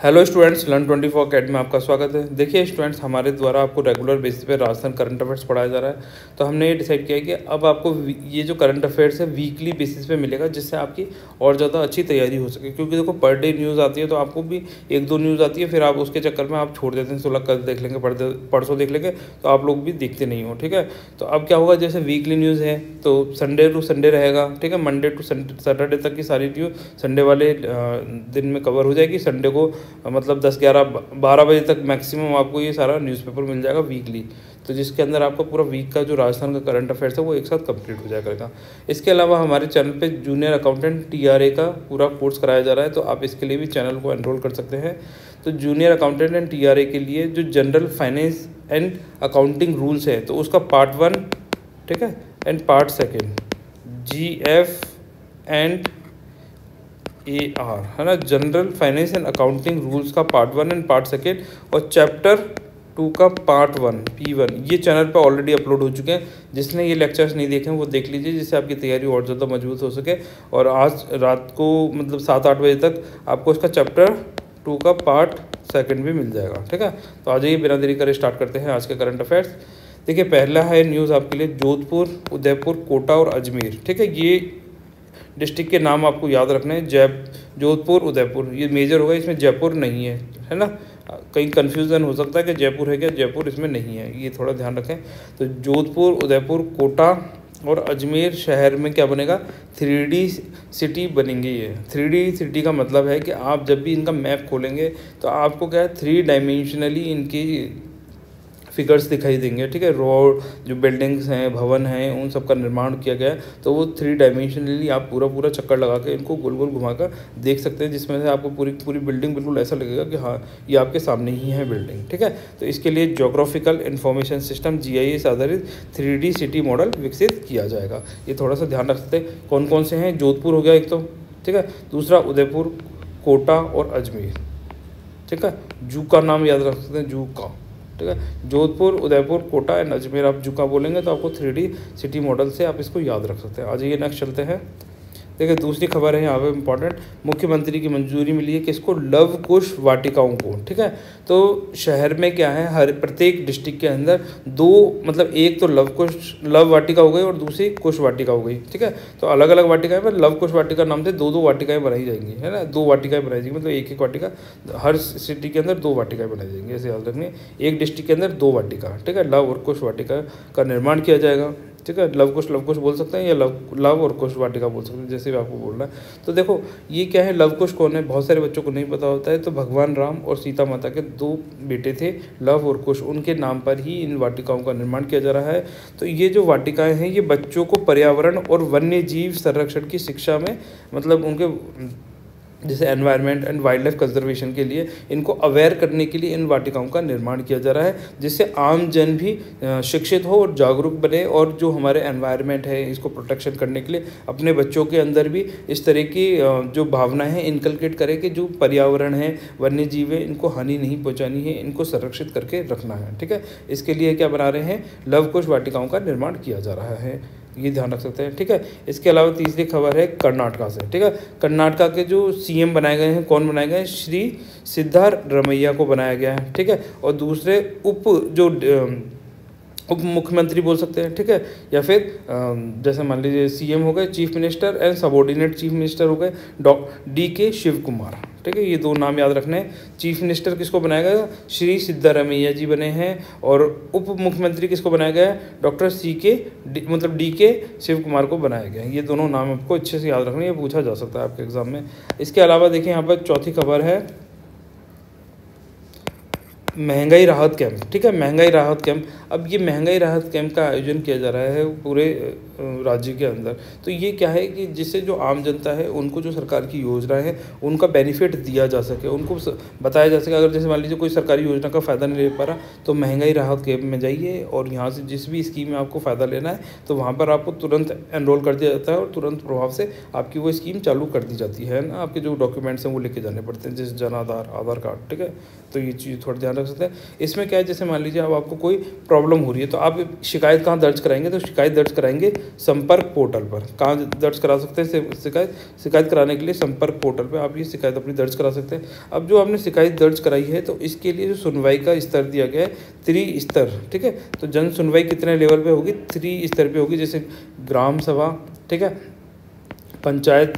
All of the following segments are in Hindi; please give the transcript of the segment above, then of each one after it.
हेलो स्टूडेंट्स, लर्न 24 अकेडमी में आपका स्वागत है। देखिए स्टूडेंट्स, हमारे द्वारा आपको रेगुलर बेसिस पे राजस्थान करंट अफेयर्स पढ़ाया जा रहा है। तो हमने ये डिसाइड किया है कि अब आपको ये जो करंट अफेयर्स है वीकली बेसिस पे मिलेगा, जिससे आपकी और ज़्यादा अच्छी तैयारी हो सके। क्योंकि देखो पर डे न्यूज़ आती है तो आपको भी एक दो न्यूज़ आती है, फिर आप उसके चक्कर में आप छोड़ देते हैं, सोलह कल देख लेंगे, परसों देख लेंगे, तो आप लोग भी देखते नहीं हो। ठीक है, तो अब क्या होगा, जैसे वीकली न्यूज़ है तो संडे टू संडे रहेगा। ठीक है, मंडे टू सैटरडे तक की सारी न्यूज़ संडे वाले दिन में कवर हो जाएगी। संडे को मतलब 10-11-12 बजे तक मैक्सिमम आपको ये सारा न्यूज़पेपर मिल जाएगा वीकली, तो जिसके अंदर आपका पूरा वीक का जो राजस्थान का करंट अफेयर्स है वो एक साथ कंप्लीट हो जाया करेगा। इसके अलावा हमारे चैनल पे जूनियर अकाउंटेंट TRA का पूरा कोर्स कराया जा रहा है, तो आप इसके लिए भी चैनल को एनरोल कर सकते हैं। तो जूनियर अकाउंटेंट एंड TRA के लिए जो general finance and accounting rules है तो उसका पार्ट 1, ठीक है, and part 2 GF and AR है ना, general finance and accounting rules का पार्ट 1 एंड पार्ट 2 और चैप्टर 2 का पार्ट 1 P1 ये चैनल पर ऑलरेडी अपलोड हो चुके हैं। जिसने ये लेक्चर्स नहीं देखे हैं वो देख लीजिए, जिससे आपकी तैयारी और ज़्यादा मजबूत हो सके। और आज रात को मतलब 7-8 बजे तक आपको इसका चैप्टर 2 का पार्ट 2 भी मिल जाएगा। ठीक है, तो आ जाइए, बिना देरी करे स्टार्ट करते हैं आज के करंट अफेयर्स। देखिए पहला है न्यूज़ आपके लिए, जोधपुर, उदयपुर, कोटा और अजमेर। ठीक है, ये डिस्ट्रिक्ट के नाम आपको याद रखने हैं। जोधपुर, उदयपुर, ये मेजर होगा, इसमें जयपुर नहीं है ना। कहीं कन्फ्यूज़न हो सकता है कि जयपुर है क्या, जयपुर इसमें नहीं है, ये थोड़ा ध्यान रखें। तो जोधपुर, उदयपुर, कोटा और अजमेर शहर में क्या बनेगा, 3D सिटी बनेंगे। ये 3D सिटी का मतलब है कि आप जब भी इनका मैप खोलेंगे तो आपको क्या है, 3 डायमेंशनली इनकी फिगर्स दिखाई देंगे। ठीक है, रोड, जो बिल्डिंग्स हैं, भवन हैं, उन सब का निर्माण किया गया है, तो वो 3 डायमेंशनली आप पूरा चक्कर लगा के इनको गोल गोल घुमाकर देख सकते हैं, जिसमें से आपको पूरी बिल्डिंग बिल्कुल ऐसा लगेगा कि हाँ ये आपके सामने ही है बिल्डिंग। ठीक है, तो इसके लिए ज्योग्राफिकल इंफॉर्मेशन सिस्टम GIS आधारित 3D सिटी मॉडल विकसित किया जाएगा। ये थोड़ा सा ध्यान रख सकते हैं। कौन कौन से हैं, जोधपुर हो गया एक तो, ठीक है, दूसरा उदयपुर, कोटा और अजमेर। ठीक है, जू का नाम याद रख सकते हैं, जू का। ठीक है, जोधपुर, उदयपुर, कोटा एंड अजमेर आप जुका बोलेंगे तो आपको 3D सिटी मॉडल से आप इसको याद रख सकते हैं। आ जाइए नेक्स्ट चलते हैं। देखिए दूसरी खबर है यहाँ पे इंपॉर्टेंट, मुख्यमंत्री की मंजूरी मिली है किसको, लव कुश वाटिकाओं को। ठीक है, तो शहर में क्या है, हर प्रत्येक डिस्ट्रिक्ट के अंदर दो, मतलब एक तो लव वाटिका हो गई और दूसरी कुश वाटिका हो गई। ठीक है, तो अलग अलग वाटिकाएं पर लव कुश वाटिका नाम से दो वाटिकाएं बनाई जाएंगी, है ना, 2 वाटिकाएं बनाई जाएंगी, मतलब एक वाटिका, हर सिटी के अंदर 2 वाटिकाएं बनाई जाएंगी, ऐसे याद रखनी। एक डिस्ट्रिक्ट के अंदर 2 वाटिका, ठीक है, लव और कुश वाटिका का निर्माण किया जाएगा। ठीक है, लव कुश बोल सकते हैं या लव और कुश वाटिका बोल सकते हैं, जैसे भी आपको बोलना है। तो देखो ये क्या है, लव कुश कौन है, बहुत सारे बच्चों को नहीं पता होता है। तो भगवान राम और सीता माता के 2 बेटे थे, लव और कुश, उनके नाम पर ही इन वाटिकाओं का निर्माण किया जा रहा है। तो ये जो वाटिकाएं हैं ये बच्चों को पर्यावरण और वन्य जीव संरक्षण की शिक्षा में, मतलब उनके जैसे environment and wild life conservation के लिए इनको अवेयर करने के लिए इन वाटिकाओं का निर्माण किया जा रहा है, जिससे आम जन भी शिक्षित हो और जागरूक बने, और जो हमारे एनवायरनमेंट है इसको प्रोटेक्शन करने के लिए अपने बच्चों के अंदर भी इस तरह की जो भावनाएं हैं इनकलकेट करें कि जो पर्यावरण है, वन्य जीव है, इनको हानि नहीं पहुँचानी है, इनको संरक्षित करके रखना है। ठीक है, इसके लिए क्या बना रहे हैं, लव कुश वाटिकाओं का निर्माण किया जा रहा है, ये ध्यान रख सकते हैं। ठीक है, इसके अलावा तीसरी खबर है कर्नाटका से। ठीक है, कर्नाटका के जो CM बनाए गए हैं, कौन बनाए गए हैं, श्री सिद्धारमैया को बनाया गया है। ठीक है, और दूसरे उप मुख्यमंत्री बोल सकते हैं। ठीक है, या फिर जैसे मान लीजिए CM हो गए, chief minister and subordinate chief minister हो गए DK शिव कुमार। ठीक है, ये 2 नाम याद रखने हैं। चीफ मिनिस्टर किसको बनाया गया, श्री सिद्धारमैया जी बने हैं, और उप मुख्यमंत्री किसको बनाया गया है, डॉक्टर DK शिव कुमार को बनाया गया है। ये दोनों नाम आपको अच्छे से याद रखने, ये पूछा जा सकता है आपके एग्जाम में। इसके अलावा देखिए यहाँ पर चौथी खबर है, महंगाई राहत कैंप। ठीक है, महंगाई राहत कैंप, अब ये महंगाई राहत कैंप का आयोजन किया जा रहा है पूरे राज्य के अंदर। तो ये क्या है कि जिससे जो आम जनता है उनको जो सरकार की योजनाएं हैं उनका बेनिफिट दिया जा सके, उनको बताया जा सके। अगर जैसे मान लीजिए कोई सरकारी योजना का फ़ायदा नहीं ले पा रहा तो महंगाई राहत कैंप में जाइए, और यहाँ से जिस भी स्कीम में आपको फ़ायदा लेना है तो वहाँ पर आपको तुरंत एनरोल कर दिया जाता है, और तुरंत प्रभाव से आपकी वो स्कीम चालू कर दी जाती है ना। आपके जो डॉक्यूमेंट्स हैं वो लेके जाने पड़ते हैं, जैसे जन आधार कार्ड। ठीक है, तो ये चीज़ थोड़ा ध्यान रख सकते हैं। इसमें क्या है, जैसे मान लीजिए अब आपको कोई प्रॉब्लम हो रही है तो आप शिकायत कहाँ दर्ज कराएंगे, तो शिकायत दर्ज कराएंगे संपर्क पोर्टल पर। कहाँ दर्ज करा सकते हैं शिकायत कराने के लिए संपर्क पोर्टल पर आप ये शिकायत अपनी दर्ज करा सकते हैं। अब जो आपने शिकायत दर्ज कराई है तो इसके लिए जो सुनवाई का स्तर दिया गया है 3 स्तर, ठीक है। तो जन सुनवाई कितने लेवल पे होगी? 3 स्तर पे होगी, जैसे ग्राम सभा, ठीक है, पंचायत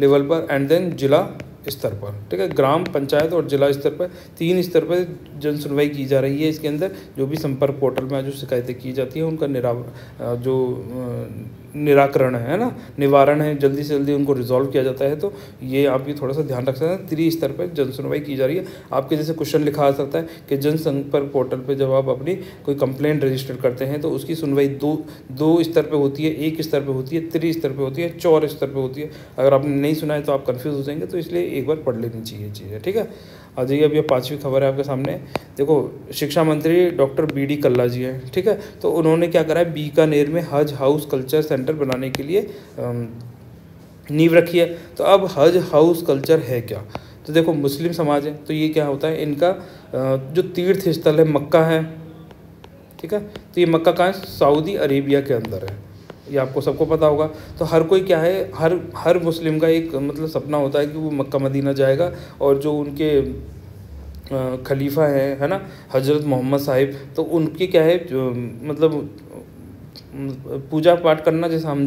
लेवल पर एंड देन जिला स्तर पर, ठीक है। ग्राम पंचायत और जिला स्तर पर 3 स्तर पर जन सुनवाई की जा रही है। इसके अंदर जो भी संपर्क पोर्टल में जो शिकायतें की जाती हैं उनका निराकरण है ना, निवारण है, जल्दी से जल्दी उनको रिजॉल्व किया जाता है। तो ये आप ये थोड़ा सा ध्यान रख सकते हैं, 3 स्तर पर जन सुनवाई की जा रही है। आपके जैसे क्वेश्चन लिखा आ सकता है कि जन संपर्क पोर्टल पर जब आप अपनी कोई कंप्लेंट रजिस्टर करते हैं तो उसकी सुनवाई दो स्तर पर होती है, 1 स्तर पर होती है, 3 स्तर पर होती है, 4 स्तर पर होती है। अगर आपने नहीं सुना है तो आप कन्फ्यूज़ हो जाएंगे, तो इसलिए एक बार पढ़ लेनी चाहिए चीज़ें, ठीक है। आ जाइए, अब ये 5वीं खबर है आपके सामने। देखो, शिक्षा मंत्री डॉक्टर BD कल्ला जी हैं, ठीक है। तो उन्होंने क्या करा है, बीकानेर में हज हाउस कल्चर सेंटर बनाने के लिए नींव रखी है। तो अब हज हाउस कल्चर है क्या? तो देखो, मुस्लिम समाज है तो ये क्या होता है, इनका जो तीर्थ स्थल है मक्का है, ठीक है। तो ये मक्का कहाँ है? सऊदी अरेबिया के अंदर है, ये आपको सबको पता होगा। तो हर कोई क्या है, हर मुस्लिम का एक मतलब सपना होता है कि वो मक्का मदीना जाएगा और जो उनके खलीफा है ना, हज़रत मोहम्मद साहिब, तो उनकी क्या है जो मतलब पूजा पाठ करना। जैसे हम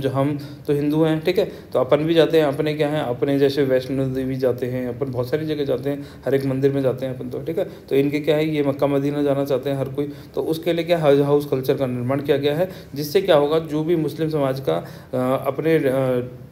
तो हिंदू हैं, ठीक है, तो अपन भी जाते हैं, अपने क्या हैं, अपने जैसे वैष्णो देवी जाते हैं, अपन बहुत सारी जगह जाते हैं, हर एक मंदिर में जाते हैं अपन तो, ठीक है। तो इनके क्या है, ये मक्का मदीना जाना चाहते हैं हर कोई। तो उसके लिए क्या हज हाउस कल्चर का निर्माण किया गया है, जिससे क्या होगा, जो भी मुस्लिम समाज का अपने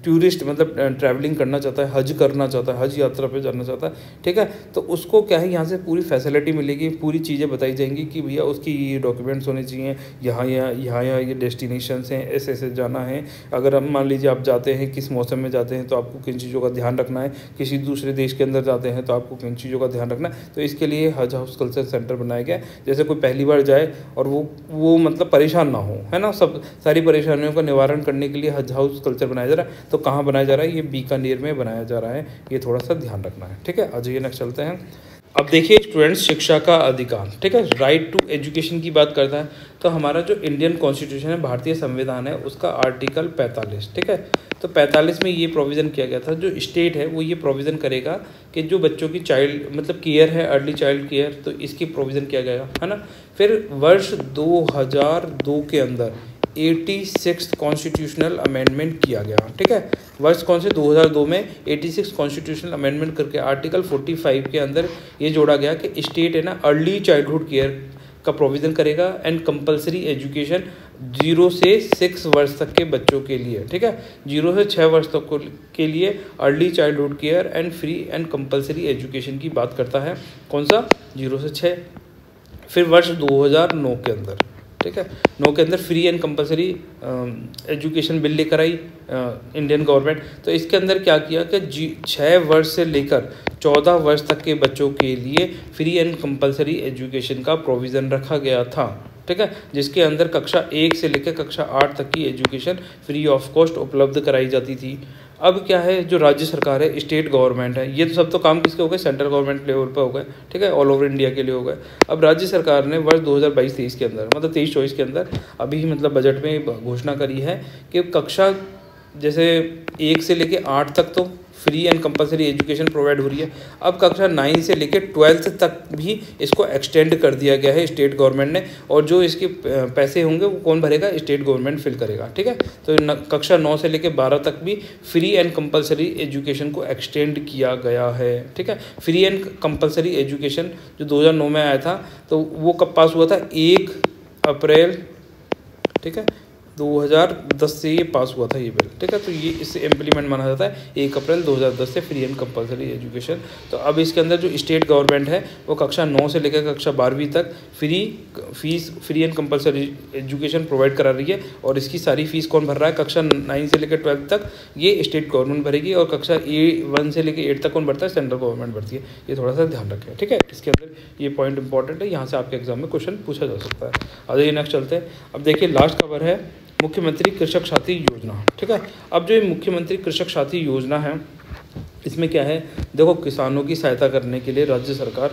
टूरिस्ट मतलब ट्रैवलिंग करना चाहता है, हज करना चाहता है, हज यात्रा पे जाना चाहता है, ठीक है, तो उसको क्या है, यहाँ से पूरी फैसिलिटी मिलेगी, पूरी चीज़ें बताई जाएंगी कि भैया उसकी ये डॉक्यूमेंट्स होने चाहिए, यहाँ ये डेस्टिनेशंस हैं, ऐसे जाना है। अगर हम मान लीजिए आप जाते हैं, किस मौसम में जाते हैं तो आपको किन चीज़ों का ध्यान रखना है, किसी दूसरे देश के अंदर जाते हैं तो आपको किन चीज़ों का ध्यान रखना है। तो इसके लिए हज हाउस कल्चर सेंटर बनाया गया है। जैसे कोई पहली बार जाए और वो मतलब परेशान ना हो, है ना, सब सारी परेशानियों का निवारण करने के लिए हज हाउस कल्चर बनाया जा रहा है। तो कहाँ बनाया जा रहा है? ये बीकानेर में बनाया जा रहा है, ये थोड़ा सा ध्यान रखना है, ठीक है। आज ये नेक्स्ट चलते हैं। अब देखिए स्टूडेंट्स, शिक्षा का अधिकार, ठीक है, राइट टू एजुकेशन की बात करता है। तो हमारा जो इंडियन कॉन्स्टिट्यूशन है, भारतीय संविधान है, उसका आर्टिकल 45, ठीक है। तो 45 में ये प्रोविज़न किया गया था, जो स्टेट है वो ये प्रोविज़न करेगा कि जो बच्चों की चाइल्ड मतलब केयर है, अर्ली चाइल्ड केयर, तो इसकी प्रोविज़न किया गया है ना। फिर वर्ष 2002 के अंदर 86 कॉन्स्टिट्यूशनल अमेंडमेंट किया गया, ठीक है। वर्ष कौन से? 2002 में 86 कॉन्स्टिट्यूशनल अमेंडमेंट करके आर्टिकल 45 के अंदर ये जोड़ा गया कि स्टेट है ना अर्ली चाइल्डहुड केयर का प्रोविज़न करेगा एंड कंपलसरी एजुकेशन 0 से 6 वर्ष तक के बच्चों के लिए, ठीक है, 0 से 6 वर्ष तक के लिए early childhood care and free and compulsory education की बात करता है। कौन सा? 0 से 6। फिर वर्ष 2009 के अंदर, ठीक है, 9 के अंदर free and compulsory education bill लेकर आई इंडियन गवर्नमेंट। तो इसके अंदर क्या किया कि 6 वर्ष से लेकर 14 वर्ष तक के बच्चों के लिए फ्री एंड कंपलसरी एजुकेशन का प्रोविज़न रखा गया था, ठीक है, जिसके अंदर कक्षा 1 से लेकर कक्षा 8 तक की एजुकेशन फ्री ऑफ कॉस्ट उपलब्ध कराई जाती थी। अब क्या है, जो राज्य सरकार है, स्टेट गवर्नमेंट है, ये तो सब तो काम किसके हो गए? सेंट्रल गवर्नमेंट लेवल पर हो गए, ठीक है, ऑल ओवर इंडिया के लिए हो गए। अब राज्य सरकार ने वर्ष 2022-23 के अंदर मतलब 23-24 के अंदर अभी मतलब बजट में घोषणा करी है कि कक्षा जैसे 1 से लेकर 8 तक तो free and compulsory education provide हो रही है। अब कक्षा 9 से लेकर 12th तक भी इसको एक्सटेंड कर दिया गया है स्टेट गवर्नमेंट ने, और जो इसके पैसे होंगे वो कौन भरेगा? स्टेट गवर्नमेंट फिल करेगा, ठीक है। तो कक्षा 9 से लेकर 12 तक भी फ्री एंड कंपलसरी एजुकेशन को एक्सटेंड किया गया है, ठीक है। फ्री एंड कंपलसरी एजुकेशन जो 2009 में आया था, तो वो कब पास हुआ था? 1 अप्रैल, ठीक है, 2010 से ये पास हुआ था ये बिल, ठीक है। तो ये इससे इम्प्लीमेंट माना जाता है 1 अप्रैल 2010 से फ्री एंड कंपलसरी एजुकेशन। तो अब इसके अंदर जो स्टेट गवर्नमेंट है वो कक्षा 9 से लेकर कक्षा 12वीं तक free and compulsory education provide करा रही है, और इसकी सारी फीस कौन भर रहा है? कक्षा 9 से लेकर 12 तक ये स्टेट गवर्नमेंट भरेगी, और कक्षा 1 से लेकर 8 तक कौन भरता है? सेंट्रल गवर्नमेंट भरती है। ये थोड़ा सा ध्यान रखें, ठीक है। इसके अंदर ये पॉइंट इंपॉर्टेंट है, यहाँ से आपके एग्जाम में क्वेश्चन पूछा जा सकता है। अब ये नेक्स्ट चलते हैं। अब देखिए लास्ट खबर है मुख्यमंत्री कृषक साथी योजना, ठीक है। अब जो ये मुख्यमंत्री कृषक साथी योजना है, इसमें क्या है? देखो, किसानों की सहायता करने के लिए राज्य सरकार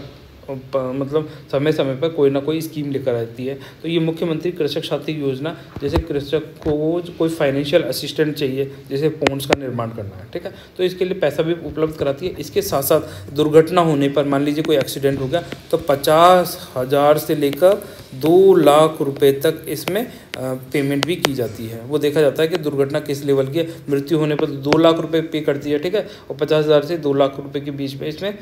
मतलब समय समय पर कोई ना कोई स्कीम लेकर आती है। तो ये मुख्यमंत्री कृषक साथी योजना, जैसे कृषक को कोई फाइनेंशियल असिस्टेंट चाहिए, जैसे पॉन्ड्स का निर्माण करना है, ठीक है, तो इसके लिए पैसा भी उपलब्ध कराती है। इसके साथ साथ दुर्घटना होने पर, मान लीजिए कोई एक्सीडेंट हो गया, तो 50,000 से लेकर 2 लाख रुपए तक इसमें पेमेंट भी की जाती है। वो देखा जाता है कि दुर्घटना किस लेवल की है, मृत्यु होने पर 2 लाख रुपए पे करती है, ठीक है, और 50,000 से 2 लाख रुपए के बीच में इसमें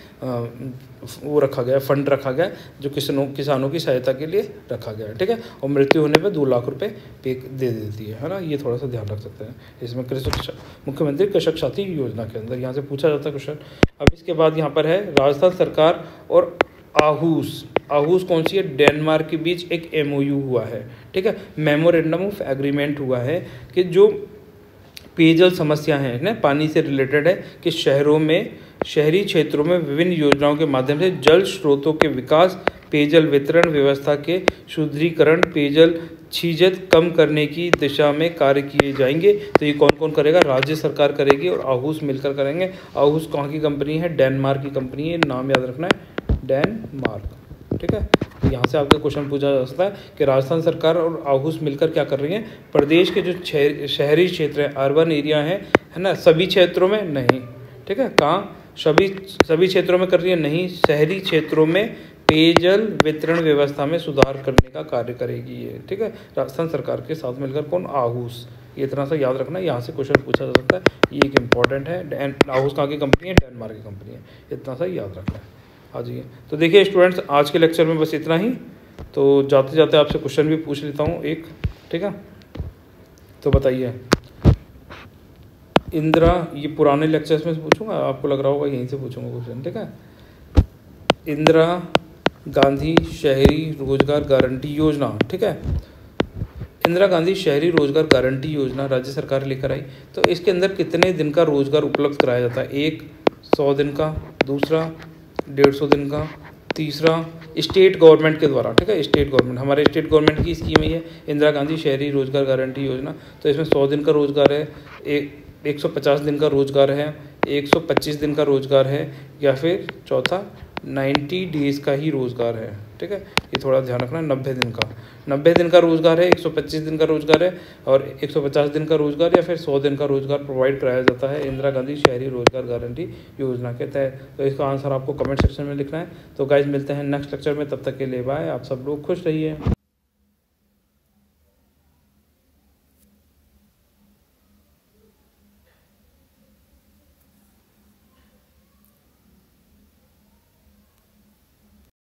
वो रखा गया, फंड रखा गया, जो किसानों की सहायता के लिए रखा गया है, ठीक है, और मृत्यु होने पर 2 लाख रुपए पे दे देती है ना। ये थोड़ा सा ध्यान रख सकते हैं इसमें, मुख्यमंत्री कृषक साथी योजना के अंदर यहाँ से पूछा जाता है क्वेश्चन। अब इसके बाद यहाँ पर है राजस्थान सरकार और आहूस कौन सी है, डेनमार्क के बीच एक MOU हुआ है, ठीक है, मेमोरेंडम ऑफ एग्रीमेंट हुआ है, कि जो पेयजल समस्या है ना, पानी से रिलेटेड है, कि शहरी क्षेत्रों में विभिन्न योजनाओं के माध्यम से जल स्रोतों के विकास, पेयजल वितरण व्यवस्था के सुदृढ़ीकरण, पेयजल छीजत कम करने की दिशा में कार्य किए जाएंगे। तो ये कौन कौन करेगा, राज्य सरकार करेगी और आहूस मिलकर करेंगे। आहूस कहाँ की कंपनी है, डेनमार्क की कंपनी है, नाम याद रखना है, डेनमार्क, ठीक है। यहाँ से आपका क्वेश्चन पूछा जा सकता है कि राजस्थान सरकार और आहूस मिलकर क्या कर रही है, प्रदेश के जो शहरी क्षेत्र है, अर्बन एरिया है ना, सभी क्षेत्रों में नहीं, ठीक है, कहाँ सभी क्षेत्रों में कर रही है, नहीं, शहरी क्षेत्रों में पेयजल वितरण व्यवस्था में सुधार करने का कार्य करेगी ये, ठीक है, राजस्थान सरकार के साथ मिलकर। कौन, आहूस, ये इतना सा याद रखना, यहाँ से क्वेश्चन पूछा जा सकता है, ये एक इम्पॉर्टेंट है। आहूस कहाँ की कंपनी है, डेनमार्क की कंपनी है, इतना सा याद रखना है। हाँ जी, तो देखिए स्टूडेंट्स, आज के लेक्चर में बस इतना ही। तो जाते जाते आपसे क्वेश्चन भी पूछ लेता हूँ एक, ठीक है, तो बताइए इंदिरा, ये पुराने लेक्चर्स में से पूछूंगा, आपको लग रहा होगा यहीं से पूछूंगा क्वेश्चन, ठीक है। इंदिरा गांधी शहरी रोजगार गारंटी योजना, ठीक है, इंदिरा गांधी शहरी रोजगार गारंटी योजना राज्य सरकार लेकर आई। तो इसके अंदर कितने दिन का रोजगार उपलब्ध कराया जाता है, एक 100 दिन का, दूसरा 150 दिन का, तीसरा स्टेट गवर्नमेंट के द्वारा, ठीक है, स्टेट गवर्नमेंट, हमारे स्टेट गवर्नमेंट की स्कीम है इंदिरा गांधी शहरी रोजगार गारंटी योजना। तो इसमें 100 दिन का रोजगार है, 150 दिन का रोजगार है, 125 दिन का रोजगार है, या फिर चौथा 90 डेज़ का ही रोजगार है, ठीक है, ये थोड़ा ध्यान रखना। 90 दिन का रोजगार है, 125 दिन का रोजगार है, और 150 दिन का रोजगार या फिर 100 दिन का रोजगार प्रोवाइड कराया जाता है इंदिरा गांधी शहरी रोजगार गारंटी योजना के तहत। तो इसका आंसर आपको कमेंट सेक्शन में लिखना है। तो गाइज मिलते हैं नेक्स्ट लेक्चर में, तब तक के लिए बाय, आप सब लोग खुश रहिए।